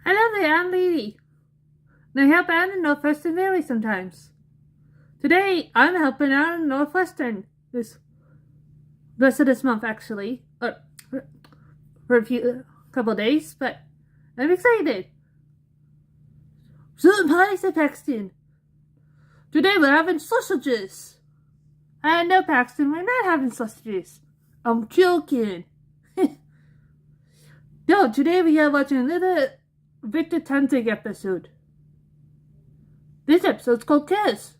Hello there, I'm Lady. And I help out in Northwestern Valley sometimes. Today, I'm helping out in Northwestern this rest of this month, actually. For a couple days, but I'm excited. Certain pie, said Paxton. Today we're having sausages. No, Paxton, we're not having sausages. I'm joking. No, today we are watching another Victor Tanzig episode. This episode's called Kiss.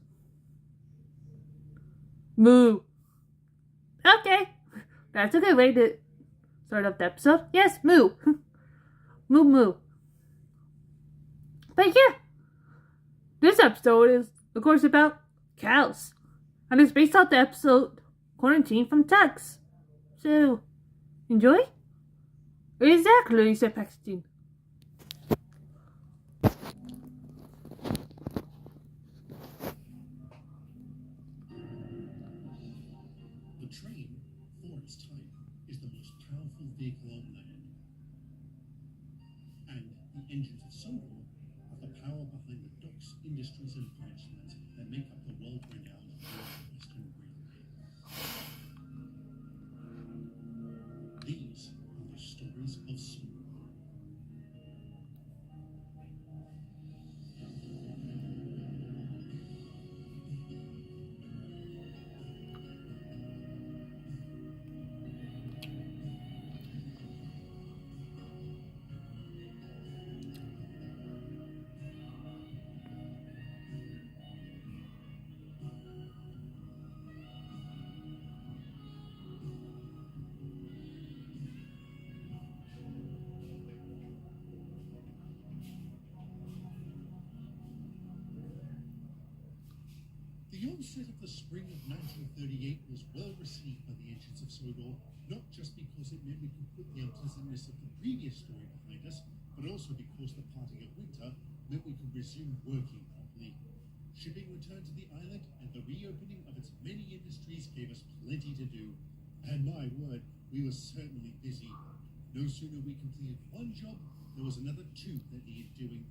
Moo. Okay, that's a good way to start off the episode. Yes, moo. Moo moo. But yeah, this episode is, of course, about cows. And it's based off the episode Quarantine from Tex. So, enjoy? Exactly, said Paxton. The train, for its type, is the most powerful vehicle on land. And the engines of Sodor are the power behind the docks, industries, and branch lines that make up the world-renowned Western Railway. These are the stories of Sodor. The onset of the spring of 1938 was well received by the ancients of Sodor, not just because it meant we could put the unpleasantness of the previous story behind us, but also because the parting of winter meant we could resume working properly. Shipping returned to the island, and the reopening of its many industries gave us plenty to do. And my word, we were certainly busy. No sooner we completed one job, there was another two that needed doing.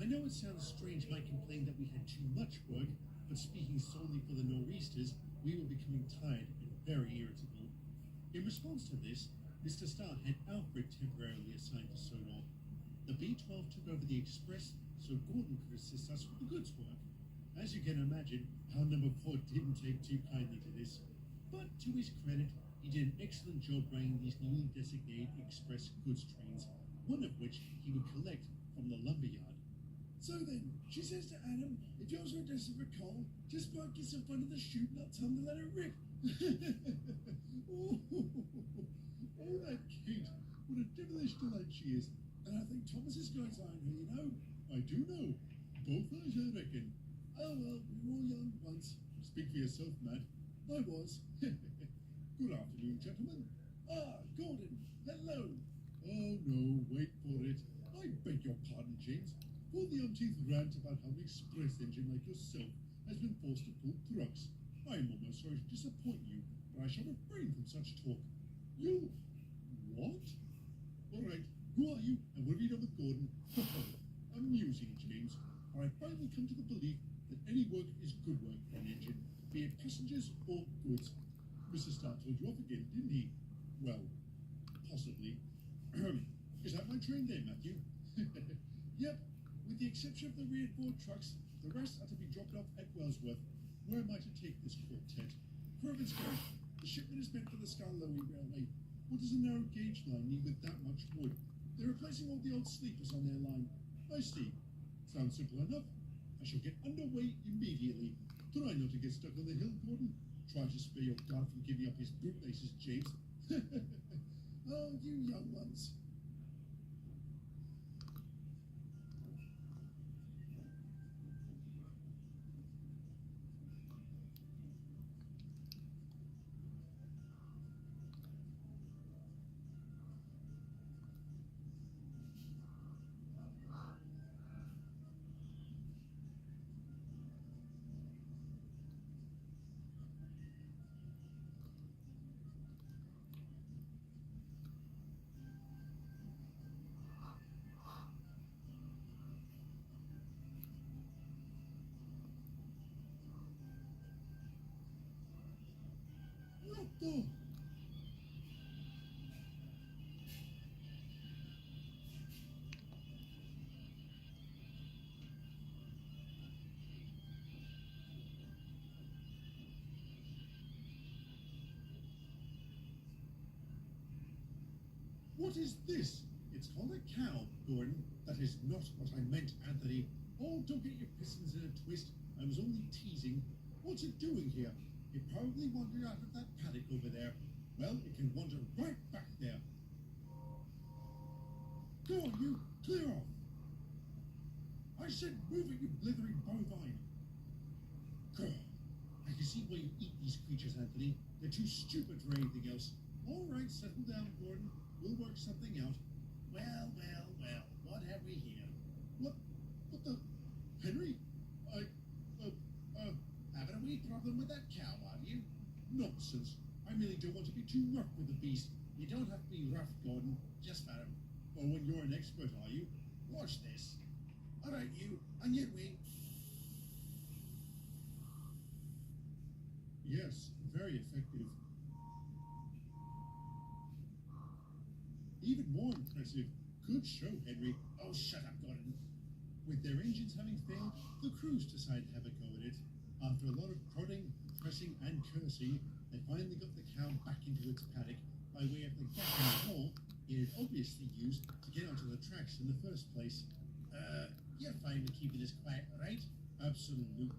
I know it sounds strange my complaint that we had too much work, but speaking solely for the nor'easters, we were becoming tired and very irritable. In response to this, Mr. Starr had Alfred temporarily assigned to Sodor. The B-12 took over the express, so Gordon could assist us with the goods work. As you can imagine, our number 4 didn't take too kindly to this. But to his credit, he did an excellent job running these newly designated express goods trains, one of which he would collect from the lumberyard. So then, she says to Adam, if you're so desperate for coal, just park us in front of the chute and I'll tell them to let it rip. Oh, that Kate. What a devilish delight she is. And I think Thomas is going to iron her, you know. I do know. Both eyes, I reckon. Oh, well, we were all young once. Speak for yourself, Matt. I was. Good afternoon, gentlemen. Ah, Gordon. Hello. Oh, no, wait for it. I beg your pardon, James. For the umpteenth rant about how an express engine like yourself has been forced to pull trucks. I am almost sorry to disappoint you, but I shall refrain from such talk. You... what? All right, who are you, and what have you done with Gordon? Amusing, James. For I finally come to the belief that any work is good work for an engine, be it passengers or goods. Mr. Starr told you off again, didn't he? Well, possibly. Is that my train there, Matthew? Yep. With the exception of the rear 4 trucks, the rest are to be dropped off at Wellsworth. Where am I to take this quartet? Provincetown. The shipment is meant for the Scarlowy Railway. What does a narrow gauge line need with that much wood? They're replacing all the old sleepers on their line. I see. Sounds simple enough. I shall get underway immediately. Try not to get stuck on the hill, Gordon. Try to spare your guard from giving up his bootlaces, James. Oh, you young ones. Oh, what is this? It's called a cow, Gordon. That is not what I meant, Anthony. Oh, don't get your pistons in a twist. I was only teasing. What's it doing here? It probably wandered out of that paddock over there. Well, it can wander right back there. Go on, you. Clear off. I said move it, you blithering bovine. Grr. I can see why you eat these creatures, Anthony. They're too stupid for anything else. All right, settle down, Gordon. We'll work something out. Well, well, well. What have we here? What the? Henry? Having a wee problem with that cow, are you? Nonsense. I really don't want to be too rough with the beast. You don't have to be rough, Gordon. Just about him. Or when you're an expert, are you? Watch this. All right, you. On your way. Yes, very effective. Even more impressive. Good show, Henry. Oh, shut up, Gordon. With their engines having failed, the crews decided to have a go at it. After a lot of prodding, pressing, and cursing, they finally got the cow back into its paddock by way of the gap in the wall it had obviously used to get onto the tracks in the first place. You're fine with keeping us quiet, right? Absolutely.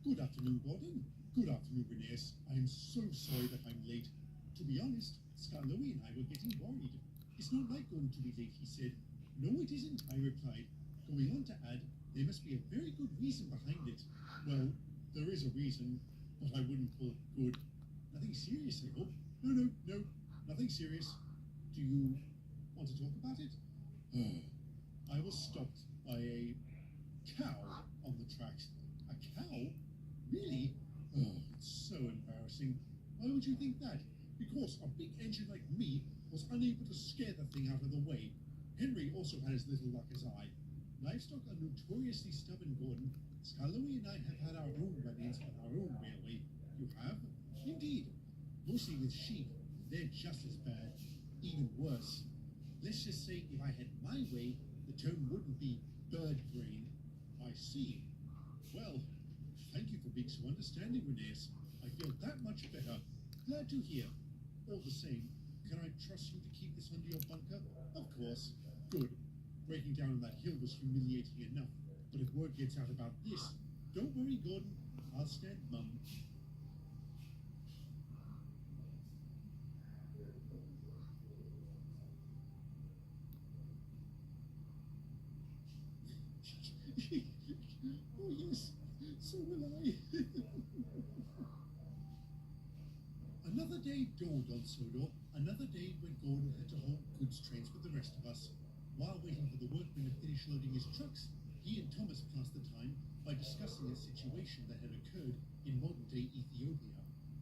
Good afternoon, Gordon. Good afternoon, Reneus. I am so sorry that I'm late. To be honest, Scarlowy and I were getting worried. It's not like going to be late, he said. No, it isn't, I replied, going on to add, there must be a very good reason behind it. Well, there is a reason, but I wouldn't call it good. Nothing serious, I hope. No, nothing serious. Do you want to talk about it? I was stopped by a cow on the tracks. A cow? Really? Oh, it's so embarrassing. Why would you think that? Because a big engine like me was unable to scare the thing out of the way. Henry also had as little luck as I. Livestock are notoriously stubborn, Gordon. Scarlowy and I have had our own run-ins on our own railway. You have? Indeed. Mostly with sheep. They're just as bad. Even worse. Let's just say if I had my way, the term wouldn't be bird brain. I see. Well, thank you for being so understanding, Reneus. I feel that much better. Glad to hear. All the same, can I trust you to keep this under your bunker? Of course. Good. Breaking down on that hill was humiliating enough. But if word gets out about this, don't worry, Gordon. I'll stand mum. Oh, yes. So will I. Another day dawned on Sodor. Another day when Gordon had to hold goods trains with the rest of us. While waiting for the workmen to finish loading his trucks, he and Thomas passed the time by discussing a situation that had occurred in modern-day Ethiopia.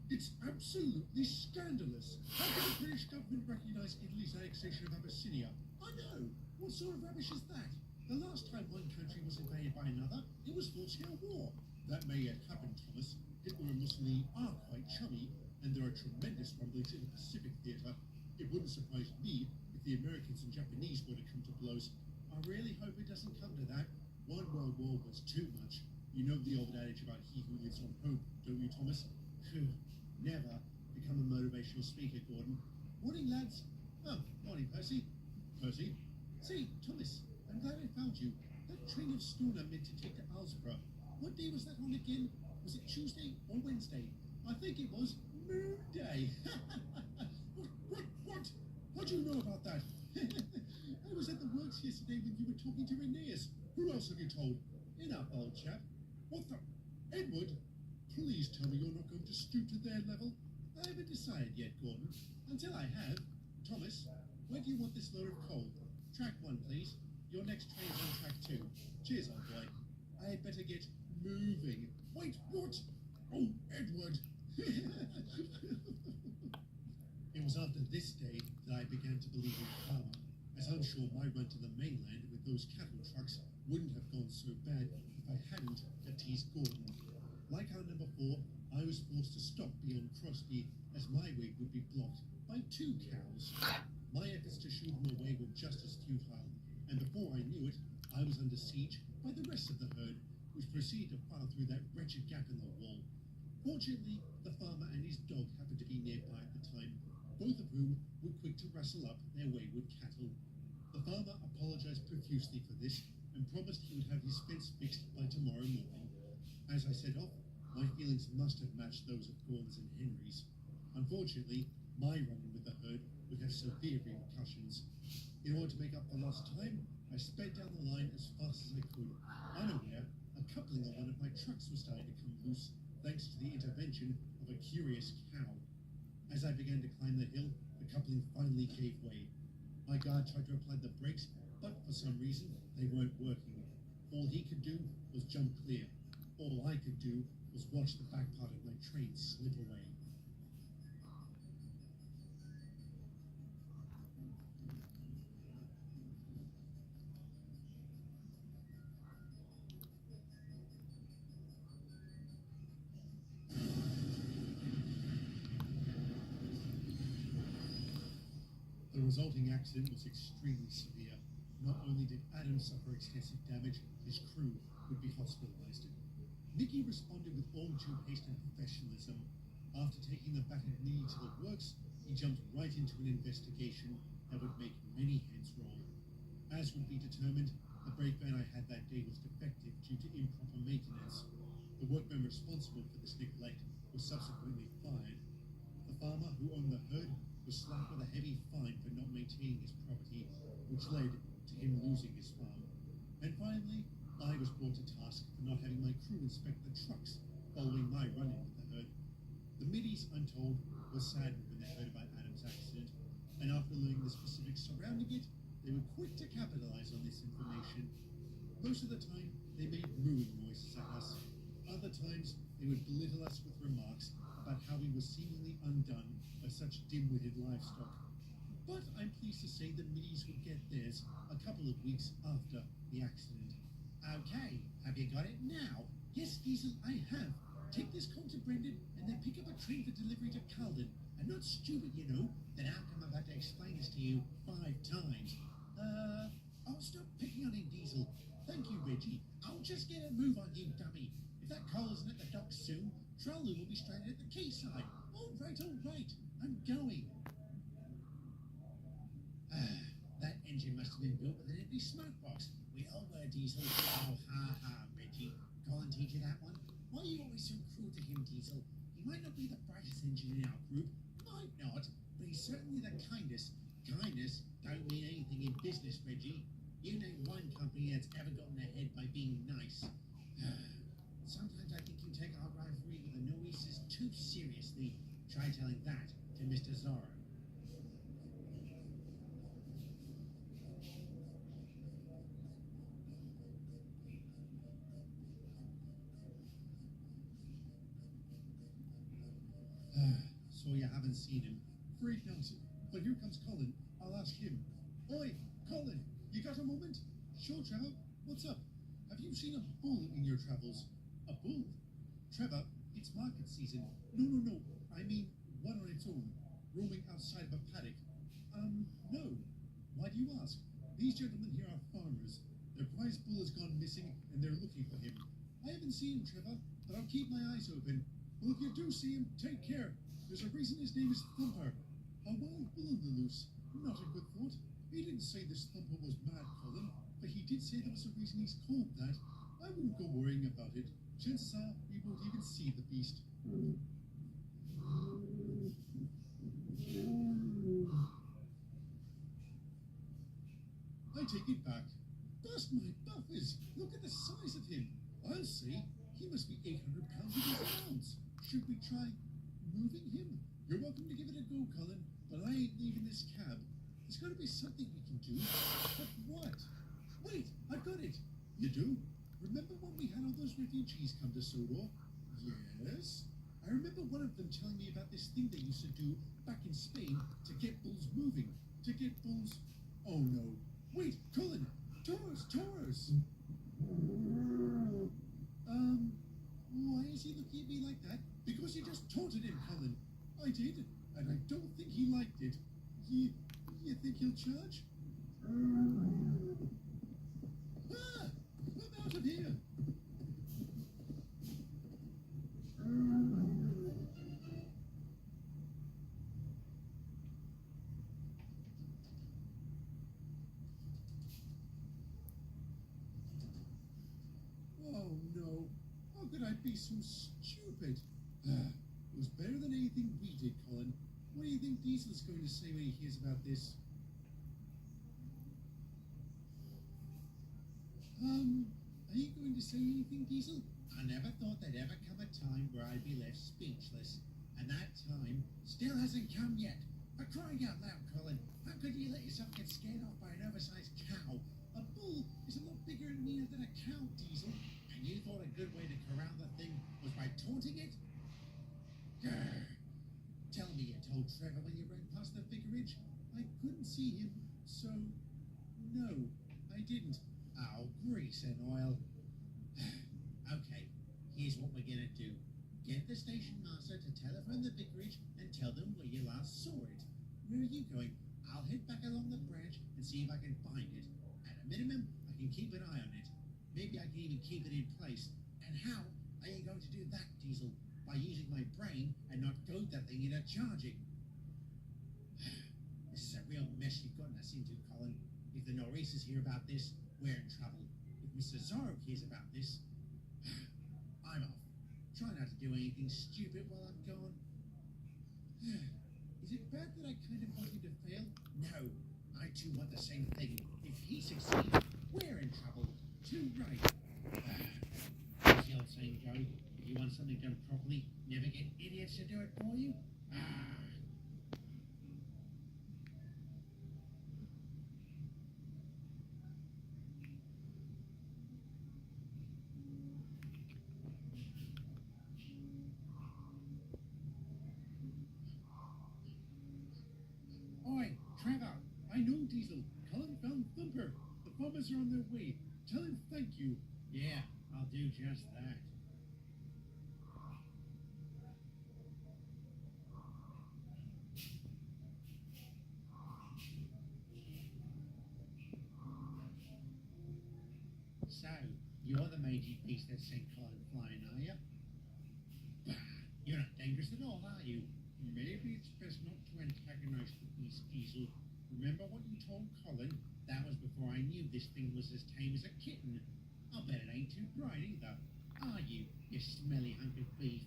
It's absolutely scandalous. How can the British government recognize Italy's annexation of Abyssinia? I know. What sort of rubbish is that? The last time one country was invaded by another, it was full-scale war. That may yet happen, Thomas. Hitler and Mussolini are quite chummy, and there are tremendous rumblings in the Pacific theater. It wouldn't surprise me if the Americans and Japanese were to come to blows. I really hope it doesn't come to that. One world war was too much. You know the old adage about he who lives on hope, don't you, Thomas? Phew, never become a motivational speaker, Gordon. Morning, lads. Oh, morning, Percy. Percy? Say, Thomas, I'm glad I found you. That train of stone I meant to take to Alsborough. What day was that on again? Was it Tuesday or Wednesday? I think it was Moon Day. What? How do you know about that? I was at the works yesterday when you were talking to Reneus. Who else have you told? Enough, old chap. What the? Edward? Please tell me you're not going to stoop to their level. I haven't decided yet, Gordon. Until I have. Thomas, where do you want this load of coal? Track 1, please. Your next train's on track 2. Cheers, old boy. I had better get moving. Wait, what? Oh, Edward. It was after this day that I began to believe in karma, as I'm sure my run to the mainland with those cattle trucks wouldn't have gone so bad if I hadn't teased Gordon. Like our number 4, I was forced to stop beyond Crosby as my way would be blocked by 2 cows. My efforts to shoo them away were just as futile, and before I knew it, I was under siege by the rest of the herd, which proceeded to file through that wretched gap in the wall. Fortunately, the farmer and his dog happened to be nearby at the time, both of whom were quick to rustle up their wayward cattle. The farmer apologized profusely for this and promised he would have his fence fixed by tomorrow morning. As I set off, my feelings must have matched those of Gordon's and Henry's. Unfortunately, my run-in with the herd would have severe repercussions. In order to make up for lost time, I sped down the line as fast as I could. Unaware, a coupling on one of my trucks was starting to come loose, thanks to the intervention of a curious cow. As I began to climb the hill, the coupling finally gave way. My guard tried to apply the brakes, but for some reason, they weren't working. All he could do was jump clear. All I could do was watch the back part of my train slip away. The resulting accident was extremely severe. Not only did Adam suffer extensive damage, his crew would be hospitalized. Mickey responded with all due haste and professionalism. After taking the battered knee to the works, he jumped right into an investigation that would make many heads roll. As would be determined, the brake van I had that day was defective due to improper maintenance. The workman responsible for this neglect was subsequently fired. The farmer who owned the herd was slapped with a heavy fine for not maintaining his property, which led to him losing his farm. And finally, I was brought to task for not having my crew inspect the trucks following my run-in with the herd. The middies, I'm told, were saddened when they heard about Adam's accident, and after learning the specifics surrounding it, they were quick to capitalize on this information. Most of the time, they made mooing noises at us. Other times, they would belittle us with remarks about how we were seemingly undone by such dim-witted livestock. But I'm pleased to say the middies would get theirs a couple of weeks after the accident. Okay, have you got it now? Yes, Diesel, I have. Take this call to Brendan and then pick up a train for delivery to Calden. I'm not stupid, you know. Then how come I've had to explain this to you 5 times? I'll stop picking on him, Diesel. Thank you, Reggie. I'll just get a move on you, dummy. If that coal isn't at the docks soon, Trollu will be stranded at the quayside. All right, I'm going. That engine must have been built with an empty smoke box. We all were, Diesel. Oh, ha, Reggie. Colin teach you that one? Why are you always so cruel to him, Diesel? He might not be the brightest engine in our group, might not, but he's certainly the kindest. Kindness don't mean anything in business, Reggie. You name one company that's ever gotten ahead by being nice. Sometimes I think you take our rivalry with the Noesis too seriously. Try telling that to Mr. Zorro. So you haven't seen him. Afraid not. But here comes Colin. I'll ask him. Oi, Colin, you got a moment? Sure, Trevor. What's up? Have you seen a bull in your travels? A bull? Trevor, it's market season. No. I mean, one on its own, roaming outside of a paddock. No. Why do you ask? These gentlemen here are farmers. Their prize bull has gone missing, and they're looking for him. I haven't seen him, Trevor, but I'll keep my eyes open. Well, if you do see him, take care. There's a reason his name is Thumper. A wild bull on the loose. Not a good thought. He didn't say this Thumper was mad, Colin, but he did say there was a reason he's called that. I wouldn't go worrying about it. Chances are we won't even see the beast. I take it back. Bust my buffers! Look at the size of him. I'll say he must be 800 pounds in his pounds. Should we try moving him? You're welcome to give it a go, Colin, but I ain't leaving this cab. There's got to be something we can do. But what? Wait, I've got it. You do? Remember when we had all those refugees come to Sodor? Yes. I remember one of them telling me about this thing they used to do back in Spain to get bulls moving. To get bulls... Oh no. Wait, Colin! Taurus! Taurus! Why is he looking at me like that? Because you just taunted him, Colin. I did, and I don't think he liked it. You think he'll charge? Ah! I'm out of here! Oh no, how could I be so stupid? It was better than anything we did, Colin. What do you think Diesel's going to say when he hears about this? Are you going to say anything, Diesel? I never thought there'd ever come a time where I'd be left speechless. And that time still hasn't come yet. For crying out loud, Colin, how could you let yourself get scared off by an oversized cow? A bull is a lot bigger and meaner than a cow, Diesel. And you thought a good way to corral the thing was by taunting it? Grr. Tell me you told Trevor when you ran past the vicarage. I couldn't see him, so no, I didn't. Oh, grease and oil. Okay, here's what we're gonna do. Get the station master to telephone the vicarage and tell them where you last saw it. Where are you going? I'll head back along the branch and see if I can find it. At a minimum, I can keep an eye on it. Maybe I can even keep it in place. And how are you going to do that, Diesel? By using my brain and not goad that thing into charging. This is a real mess you've gotten us into, Colin. If the Norrises hear about this, we're in trouble. If Mr. Zorro hears about this, I'm off. Try not to do anything stupid while I'm gone. Is it bad that I kind of want him to fail? No, I too want the same thing. If he succeeds, we're in trouble. Too right. What's the old saying, Joe? If you want something done properly, never get idiots to do it for you. Oi, Trevor, I know Diesel. Colin found Thumper. The farmers are on their way. Tell him thank you. Yeah, I'll do just that. So, you're the mangy beast that sent Colin flying, are you? You're not dangerous at all, are you? Maybe it's best not to antagonize the beast, Diesel. Remember what you told Colin? That was before I knew this thing was as tame as a kitten. I'll bet it ain't too bright either. Are you, you smelly hunk of beef?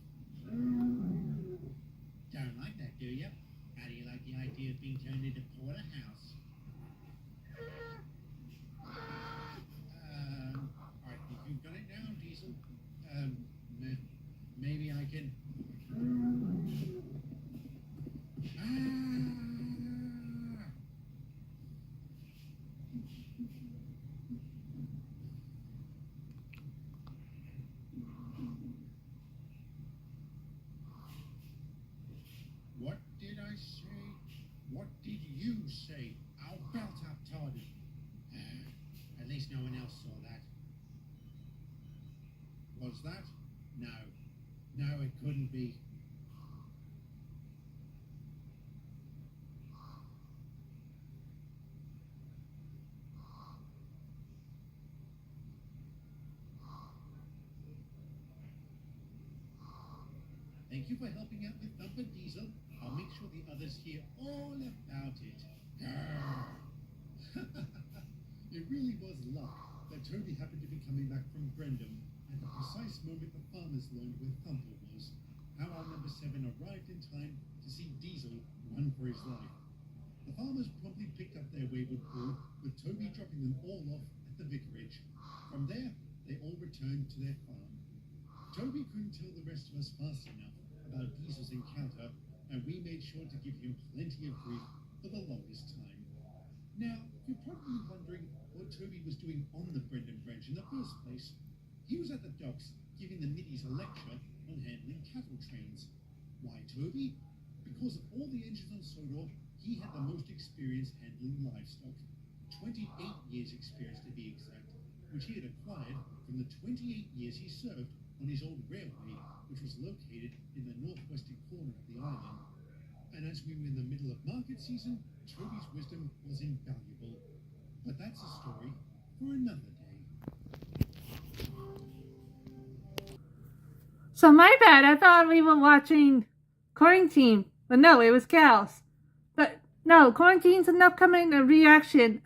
Don't like that, do you? How do you like the idea of being turned into porterhouse? I think you've got it down, Diesel. Maybe I can... What did I say? What did you say? I'll belt up Todd. At least no one else saw that. Was that? No. No, it couldn't be. Thank you for helping out with Thumper, Diesel. I'll make sure the others hear all about it. It really was luck that Toby happened to be coming back from Brendam at the precise moment the farmers learned where Thumper was. How our number 7 arrived in time to see Diesel run for his life. The farmers promptly picked up their wayward bull, with Toby dropping them all off at the vicarage. From there, they all returned to their farm. Toby couldn't tell the rest of us fast enough about Diesel's encounter, and we made sure to give him plenty of grief for the longest time. Now, you're probably wondering what Toby was doing on the Brendam branch in the first place. He was at the docks giving the middies a lecture on handling cattle trains. Why, Toby? Because of all the engines on Sodor, he had the most experience handling livestock. 28 years experience to be exact, which he had acquired from the 28 years he served on his old railway, which was located in the northwestern corner of the island. And as we were in the middle of market season, Toby's wisdom was invaluable. But that's a story for another day. So my bad, I thought we were watching Quarantine, but no, it was cows. But no, Quarantine's an upcoming reaction.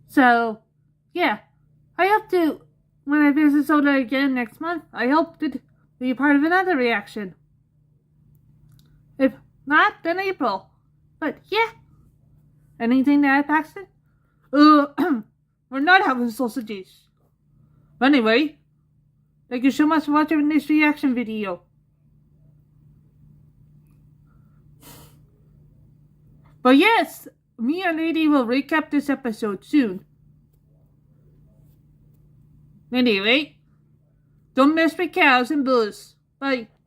So, yeah, I hope to, when I visit Soda again next month, I hope to be part of another reaction. If not, then April. But yeah. Anything to add, Paxton? We're not having sausages. But anyway, thank you so much for watching this reaction video. But yes, me and Lady will recap this episode soon. Anyway, don't mess with cows and bulls. Bye.